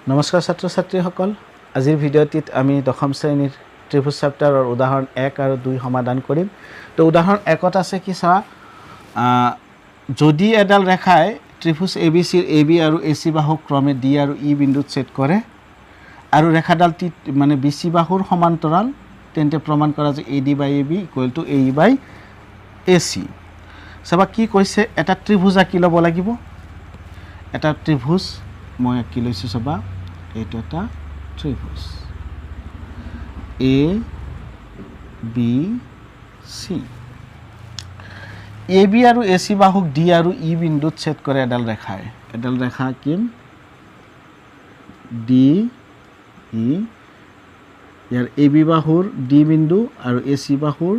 নমস্কাৰ ছাত্ৰ ছাত্ৰীসকল আজিৰ ভিডিঅ'টিত আমি দশম শ্ৰেণীৰ ত্ৰিভুজ চেপ্টাৰৰ উদাহৰণ 1 আৰু 2 সমাধান কৰিম তো উদাহৰণ 1ত আছে কি চা যদি এডাল ৰেখাই ত্ৰিভুজ ABC ৰ AB আৰু AC বাহু ক্ৰমে D আৰু E বিন্দুত ছেদ কৰে আৰু ৰেখাডাল মানে BC বাহুৰ সমান্তৰাল তেন্তে প্ৰমাণ কৰা যে AD by AB = AE by AC সবা কি কৈছে এটা ত্ৰিভুজ আঁকি ল'ব লাগিব এটা ত্ৰিভুজ মই আঁকি লৈছো সবা এইটো এটা ত্ৰিভুজ A B C AB আৰু AC বাহুক D আৰু E বিন্দুত ছেদ কৰে এডাল ৰেখা কিম D E ইয়াৰ AB বাহুৰ D বিন্দু আৰু AC বাহুৰ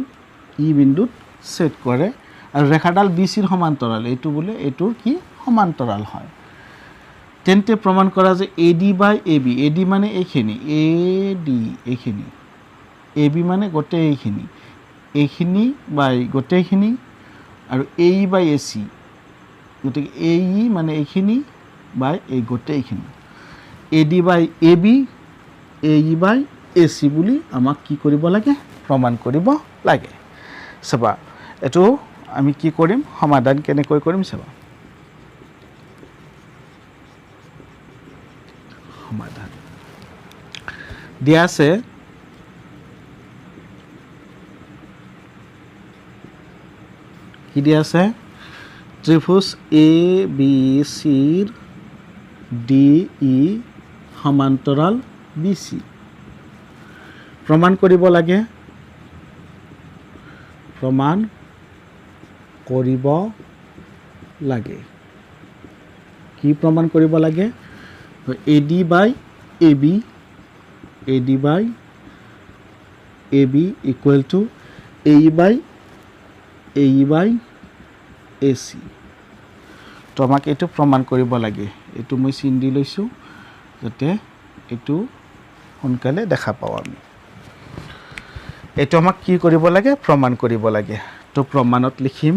E বিন্দুত ছেদ কৰে আৰু ৰেখাডাল BC ৰ সমান্তৰাল এইটো বলে এইটোৰ কি সমান্তৰাল হয় তেন্তে প্ৰমাণ কৰা যে AD by AB AD মানে এইখিনি AD এইখিনি AB মানে গোটেই এইখিনি by গোটেইখিনি আৰু AE by AC গতিকে AE মানে এইখিনি by এই গোটেইখিনি AD by AB AE by AC বুলি আমাক কি কৰিব লাগে প্ৰমাণ কৰিব লাগে সবা এটো আমি কি কৰিম সমাধান কেনেকৈ কৰিম সবা সমাধান দিয়া আছে কি দিয়া আছে ত্ৰিভুজ ABC ৰ DE সমান্তৰাল BC প্ৰমাণ কৰিব লাগে কি প্ৰমাণ কৰিব লাগে AD by AB equal to AE by AC তো আমাক এইটো প্ৰমাণ কৰিব লাগে এইটো মই চিন দি লৈছো যাতে এইটো সোনকালে দেখা পাও আমি এইটো আমাক কি কৰিব লাগে প্ৰমাণ কৰিব লাগে তো প্ৰমাণত লিখিম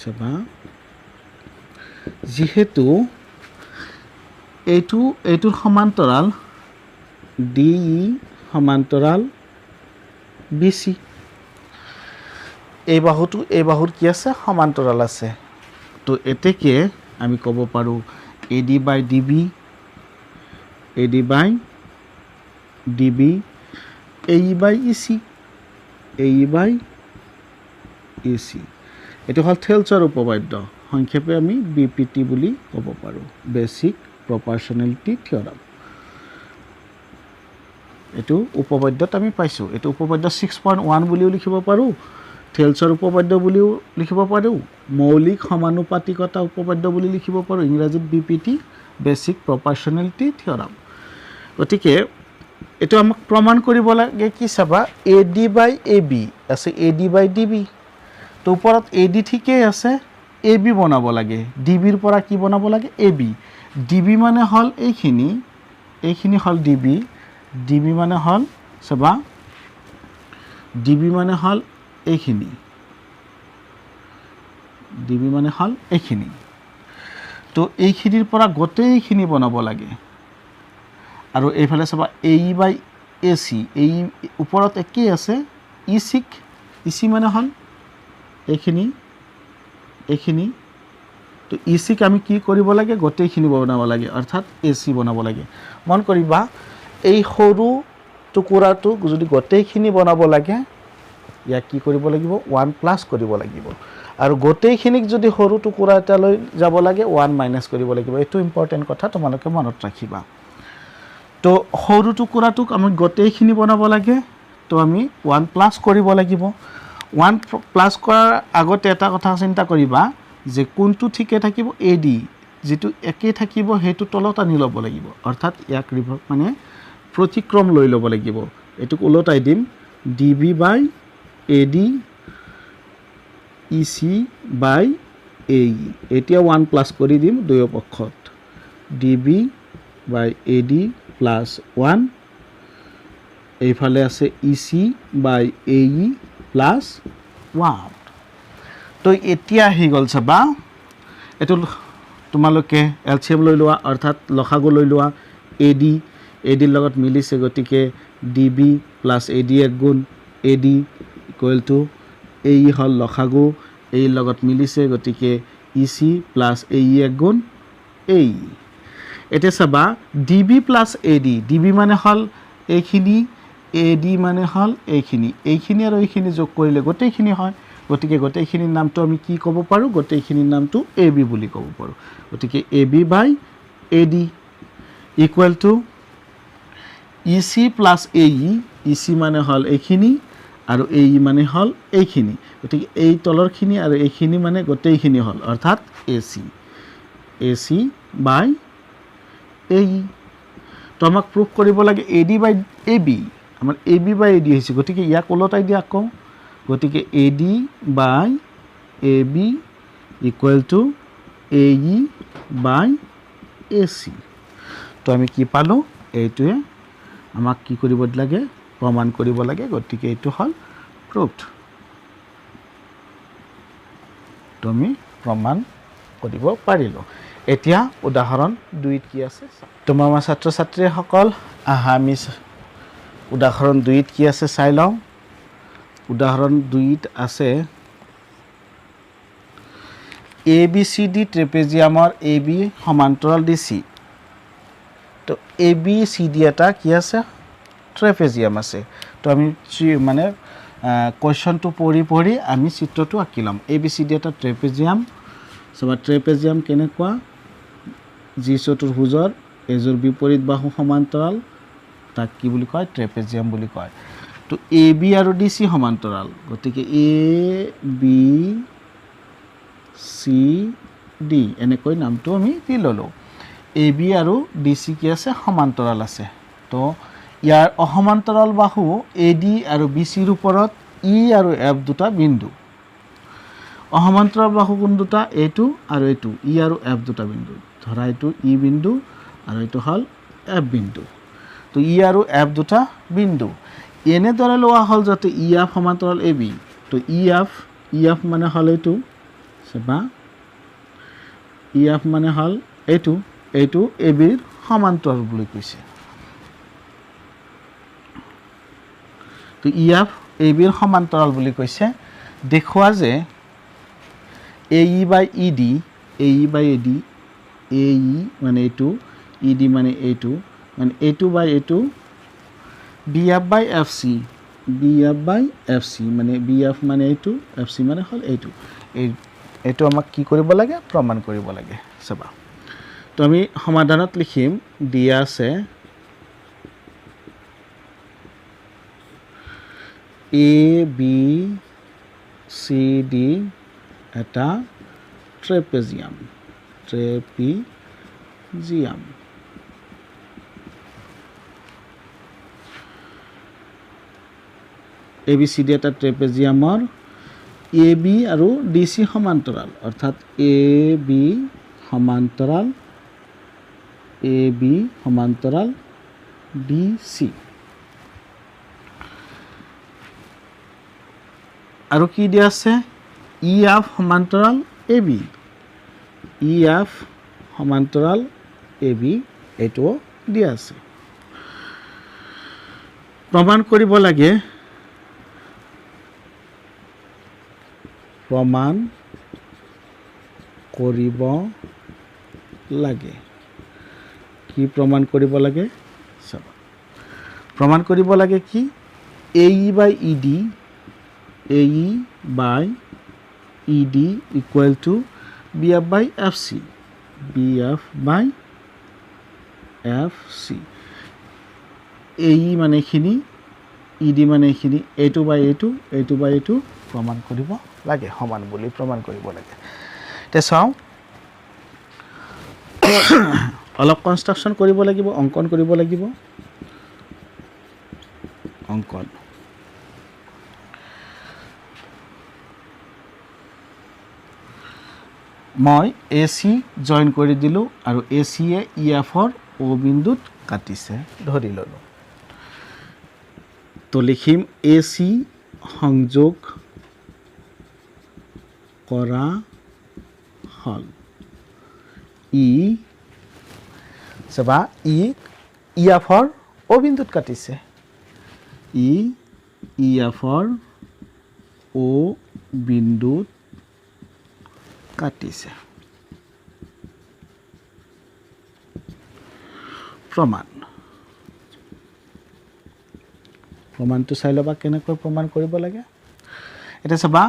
সবা যেহেতু এইটোৰ সমান্তৰাল DE সমান্তৰাল BC এই বাহুৰ কি আছে সমান্তৰাল আছে তো এতেকে আমি ক'ব পাৰো AD by DB AE by AC এটো হল থেলছৰ উপপাদ্য সংক্ষেপে আমি BPT বুলি ক'ব পাৰো বেসিক প্ৰপৰশনালিটি থিওৰাম এটো উপপাদ্যত আমি পাইছো এটো উপপাদ্য 6.1 বুলিও লিখিব পাৰো থেলছৰ উপপাদ্য বুলিও লিখিব পাৰো মৌলিক সমানুপাতিকতা উপপাদ্য বুলি লিখিব পাৰো ইংৰাজীত BPT বেসিক প্ৰপৰশনালিটি থিওৰাম গতিকে এটো আমাক প্ৰমাণ কৰিব লাগে কি চাবা AD by AB আছে AD by DB তো ওপৰত AD ঠিকই আছে AB বনাব লাগে DB ৰ পৰা কি বনাব লাগে AB DB মানে হল এইখিনি হল DB মানে হল সবা DB মানে হল এইখিনি তো এইখিনিৰ পৰা গোটেইখিনি বনাব লাগে আৰু এইফালে সবা AE by AC এই ওপৰত একেই আছে EC মানে হল এইখিনি তো EC ক আমি কি কৰিব লাগে গোটেইখিনি বনাব লাগে অৰ্থাৎ AC বনাব লাগে মন কৰিবা এই সৰু টুকুৰাটো যদি গোটেইখিনি বনাব লাগে ইয়া কি কৰিব লাগিব 1 প্লাস কৰিব লাগিব আৰু গোটেইখিনিক যদি সৰু টুকুৰা এটা লৈ যাব লাগে 1 মাইনাস কৰিব লাগিব এটো ইম্পৰ্টেন্ট কথা তোমালোকে মনত ৰাখিবা তো সৰু টুকুৰাটোক আমি গোটেইখিনি বনাব লাগে তো আমি 1 প্লাস কৰিব লাগিব 1 প্লাস কৰাৰ আগতে এটা কথা চিন্তা কৰিবা যে কোনটো ঠিকে থাকিব AD যেটো একে থাকিব হেতু তলত আনি ল'ব লাগিব অৰ্থাৎ ইয়াক ৰিভৰ্স মানে প্ৰতিক্ৰম লৈ ল'ব লাগিব এটুক উলটাই দিম DB by AD EC by AE এতিয়া 1 প্লাস কৰি দিম দুই পক্ষত DB by AD plus 1 এইফালে আছে EC by AE plus 1 তো এতিয়া হি গল সবা এটো তোমালোকে এলচিএম লৈ লোৱা অৰ্থাৎ লসাগু লৈ লোৱা এডিৰ লগত মিলিছে গতিকে ডিবি প্লাছ এডি এক গুণ এডি ইকুৱেল টু এই হ'ল লসাগু এইৰ লগত মিলিছে গতিকে ইচি প্লাছ এই এক গুণ এই এতিয়া চাবা ডিবি প্লাছ এডি ডিবি মানে হ'ল এইখিনি এডি মানে হ'ল এইখিনি আৰু এইখিনি যোগ কৰিলে গোটেইখিনি হয় গতিকে গোটেইখিনিৰ নামটো আমি কি ক'ব পাৰোঁ গোটেইখিনিৰ নামটো এ বি বুলি ক'ব পাৰোঁ গতিকে A B by A D equal to E C plus A E C মানে হ'ল এইখিনি আৰু এ ই মানে হ'ল এইখিনি গতিকে এই তলৰখিনি আৰু এইখিনি মানে গোটেইখিনি হ'ল অৰ্থাৎ এ চি বাই এ ই তো আমাক প্ৰুফ কৰিব লাগে এ ডি বাই এ বি আমাৰ এ বি বাই এ ডি হৈছে গতিকে ইয়াক ওলটাই দিয়া আকৌ গতিকে A D by A B equal to A E by A C তো আমি কি পালোঁ এইটোৱে আমাক কি কৰিব লাগে প্ৰমাণ কৰিব লাগে গতিকে এইটো হ'ল প্ৰুফড তো আমি প্ৰমাণ কৰিব পাৰিলোঁ এতিয়া উদাহৰণ 2ত কি আছে তোমাৰ আমাৰ ছাত্ৰ ছাত্ৰীসকল আহা আমি উদাহৰণ 2ত কি আছে চাই লওঁ উদাহৰণ 2ত আছে A B C D ট্ৰেপেজিয়ামৰ A B সমান্তৰাল ডি চি তো এ বি চি ডি এটা কি আছে ট্ৰেপেজিয়াম আছে তো আমি মানে কুৱেশ্যনটো পঢ়ি আমি চিত্ৰটো আঁকি ল'ম এ বি চি ডি এটা ট্ৰেপেজিয়াম চাবা ট্ৰেপেজিয়াম কেনেকুৱা যি চতুৰ্ভুজৰ এযোৰ বিপৰীত বাহু সমান্তৰাল তাক কি বুলি কয় ট্ৰেপেজিয়াম বুলি কয় তো এ বি আৰু ডি চি সমান্তৰাল গতিকে এ বি চি ডি এনেকৈ নামটো আমি দি ল'লোঁ এ বি আৰু ডি চি কি আছে সমান্তৰাল আছে তো ইয়াৰ অসমান্তৰাল বাহু এ ডি আৰু বি চিৰ ওপৰত ই আৰু এফ দুটা বিন্দু অসমান্তৰাল বাহু কোন দুটা এইটো আৰু এইটো ই আৰু এফ দুটা বিন্দু ধৰা এইটো ই বিন্দু আৰু এইটো হ'ল এফ বিন্দু তো ই আৰু এফ দুটা বিন্দু এনেদৰে লোৱা হ'ল যাতে ই এফ সমান্তৰাল এ বি তো ই এফ মানে হ'ল এইটো চাবা ই এফ মানে হ'ল এইটো এ বিৰ সমান্তৰাল বুলি কৈছে তো ই এফ এ বিৰ সমান্তৰাল বুলি কৈছে দেখুৱা যে এ E by E D A E মানে এইটো ই ডি মানে এইটো বাই এইটো B F by F C মানে বি এফ মানে এইটো এফ চি মানে হ'ল এইটো আমাক কি কৰিব লাগে প্ৰমাণ কৰিব লাগে চাবা তো আমি সমাধানত লিখিম দিয়া আছে এ বি চি ডি এটা trapezium A B C D এটা ট্ৰেপেজিয়ামৰ এ বি আৰু ডি চি সমান্তৰাল অৰ্থাৎ এ বি সমান্তৰাল ডি চি আৰু কি দিয়া আছে ই এফ সমান্তৰাল এ বি এইটোও দিয়া আছে প্ৰমাণ কৰিব লাগে কি প্ৰমাণ কৰিব লাগে চাবা প্ৰমাণ কৰিব লাগে কি A E by E D equal to B F by F C A E মানে এইখিনি ই ডি মানে এইখিনি এইটো বাই এইটো প্ৰমাণ কৰিব লাগে সমান বুলি প্ৰমাণ কৰিব লাগে এতিয়া চাওঁ অলপ কনষ্ট্ৰাকশ্যন কৰিব লাগিব অংকন কৰিব লাগিব মই এ চি জইন কৰি দিলোঁ আৰু এ চিয়ে ই এফৰ অ' বিন্দুত কাটিছে ধৰি ল'লোঁ তো লিখিম এ চি সংযোগ কৰা হ'ল ই চাবা ই এফৰ অ বিন্দুত কাটিছে ই এফৰ অ বিন্দুত কাটিছে প্ৰমাণটো চাই ল'বা কেনেকৈ প্ৰমাণ কৰিব লাগে এতিয়া চাবা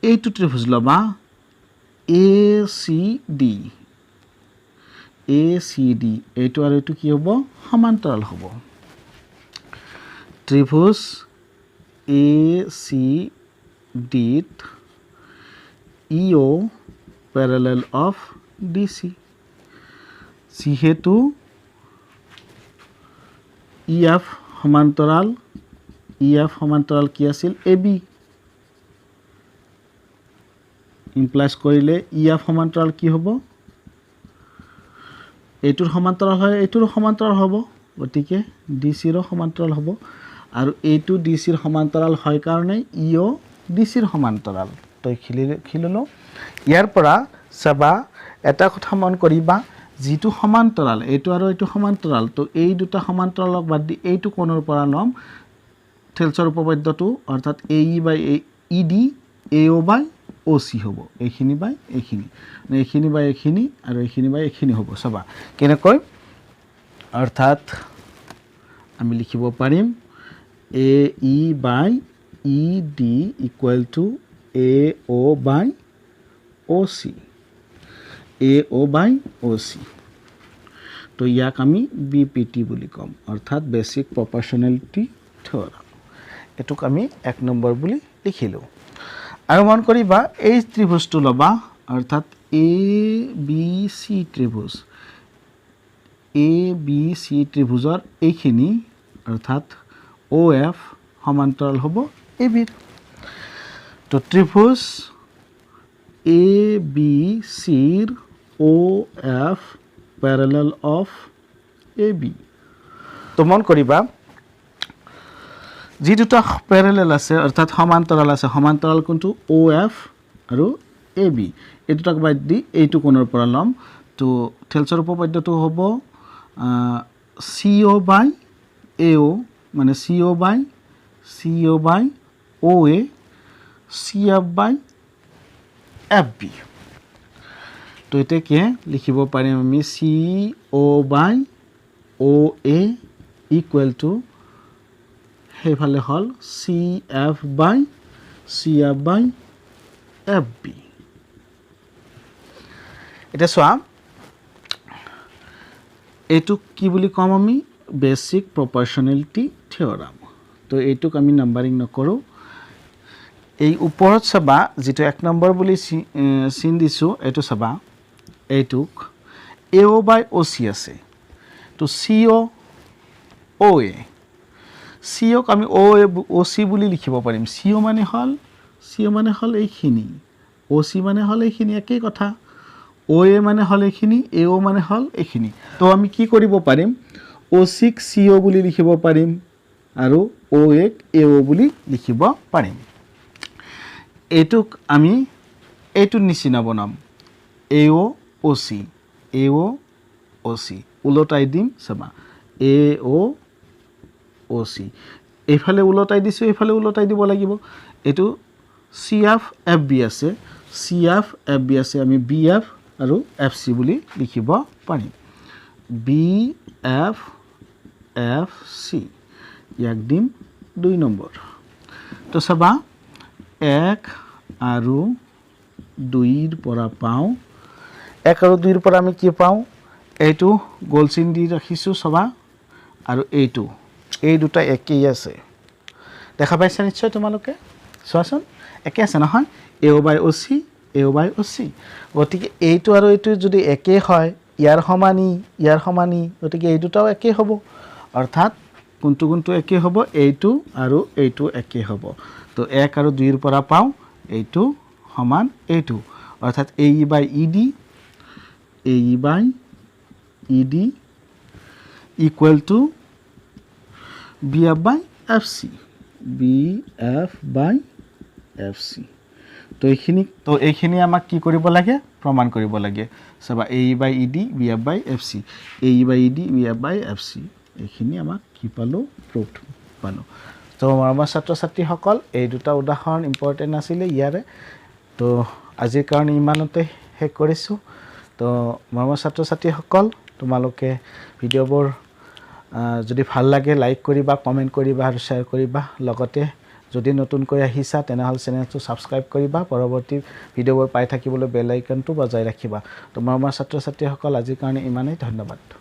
এইটো ত্ৰিভুজ ল'বা এ চি ডি এইটো আৰু এইটো কি হ'ব সমান্তৰাল হ'ব ত্ৰিভুজ এ চি ডিত ইও প্যাৰালাল অফ ডিসি যেহেতু ইএফ সমান্তৰাল কি আছিল এ বি ইমপ্লাইজ কৰিলে ইএফ সমান্তৰাল কি হ'ব এইটোৰ সমান্তৰাল হয় এইটোৰ সমান্তৰাল হ'ব গতিকে ডিসিৰ সমান্তৰাল হ'ব আৰু এইটো ডিসিৰ সমান্তৰাল হয় কাৰণে ইও ডিসিৰ সমান্তৰাল তই খিলিলো ইয়াৰ পৰা চাবা এটা কথা মন কৰিবা যেটো সমান্তৰাল এইটো আৰু এইটো সমান্তৰাল তো এই দুটা সমান্তৰালক বাদ দি এইটো কোণৰ পৰা লম থেলছৰ উপপাদ্যটো অৰ্থাৎ A E by E D A ও বাই ও সি হ'ব এইখিনি বাই এইখিনি এইখিনি বাই এইখিনি আৰু এইখিনি বাই এইখিনি হ'ব চাবা কেনেকৈ অৰ্থাৎ আমি লিখিব পাৰিম এ E by E D equal to এ ও বাই ও সি এ ও বাই ও সি তো ইয়াক আমি বিপিটি বুলি কম অৰ্থাৎ বেসিক প্ৰপৰ্শনেলিটি থিওৰাম এটুক আমি 1 নম্বৰ বুলি লিখিলো আৰু মন কৰিবা এই ত্ৰিভুজটো লবা অৰ্থাৎ এ বি সি ত্ৰিভুজৰ এইখিনি অৰ্থাৎ ও এফ সমান্তৰাল হ'ব এ বি তো ত্ৰিভুজ এ বি সিৰ O F parallel of A B তো মন কৰিবা যি দুটা প্যাৰালাল আছে অৰ্থাৎ সমান্তৰাল আছে সমান্তৰাল কোনটো ও এফ আৰু এ বি এই দুটাক বাদ দি এইটো কোণৰ পৰা লম তো থেলছৰ উপপাদ্যটো হ'ব সিও বাই এও মানে সিও বাই ও এ সিএফ বাই এফ বি তো এটাকে লিখিব পাৰিম আমি সি ও বাই ও এ ইকুৱেল টু সেইফালে হল সি এফ বাই এফ বি এটা চোৱা এইটো কি বুলি কম আমি বেসিক প্ৰপৰ্শনেলিটি থিওৰাম তো এইটোক আমি নাম্বাৰিং নকৰো এই ওপৰত চাবা যেটো 1 নম্বৰ বুলি চিন দিছো এটো চাবা এইটোক এও বাই ও সি আছে তো সিও ও এ সিওক আমি ও এ ও সি বুলি লিখিব পাৰিম সিও মানে হল এইখিনি ও সি মানে হল এইখিনি একেই কথা ও এ মানে হল এইখিনি এও মানে হল এইখিনি তো আমি কি কৰিব পাৰিম ও সিক সিও বুলি লিখিব পাৰিম আৰু ও এক এও বুলি লিখিব পাৰিম এইটোক আমি এইটোৰ নিচিনা বনাম এও ও সি উলটাই দিম চাবা এও ও সি এইফালে উলটাই দিছো এইফালে উলটাই দিব লাগিব এটো সিএফ এফ বি আছে আমি বিএফ আৰু এফ সি বুলি লিখিব পাৰিম বিএফ এফ সি ইয়াক দিম 2 নম্বৰ তো চাবা 1 আৰু 2 পৰা পাও 1 আৰু 2 পৰা আমি কি পাও এইটো গোল চিন দি ৰাখিছো চাবা আৰু এইটো এই দুটা একেই আছে দেখা পাইছা নিশ্চয় তোমালোকে চোৱাচোন একে আছে নহয় এও বাই ও সি গতিকে এইটো আৰু এইটো যদি একে হয় ইয়াৰ সমানি গতিকে এই দুটাও একে হ'ব অৰ্থাৎ কোনটো একে হ'ব এইটো আৰু এইটো একে হ'ব তো 1 আৰু 2 পৰা পাও এইটো সমান এইটো অৰ্থাৎ A E by E D equal to BF by F C তো এইখিনি আমাক কি কৰিব লাগে প্ৰমাণ কৰিব লাগে চাবা AE/ED VF/FC AE/ED VF/FC এইখিনি আমাক কি পালোঁ প্ৰুফ পালোঁ তো আমাৰ ছাত্ৰ-ছাত্ৰীসকল এই দুটা উদাহৰণ ইম্পৰ্টেণ্ট আছিলে ইয়াৰে তো আজিৰ কাৰণে ইমানতে শেষ কৰিছোঁ তো আমাৰ ছাত্ৰ-ছাত্ৰীসকল তোমালোকে ভিডিঅ'বোৰ যদি ভাল লাগে লাইক কৰিবা কমেণ্ট কৰিবা আৰু শ্বেয়াৰ কৰিবা লগতে যদি নতুনকৈ আহিছা তেনেহ'লে চেনেলটো ছাবস্ক্ৰাইব কৰিবা পৰৱৰ্তী ভিডিঅ'বোৰ পাই থাকিবলৈ বেল আইকনটো বজাই ৰাখিবা তোমাৰ ছাত্ৰ-ছাত্ৰীসকল আজিৰ কাৰণে ইমানেই ধন্যবাদ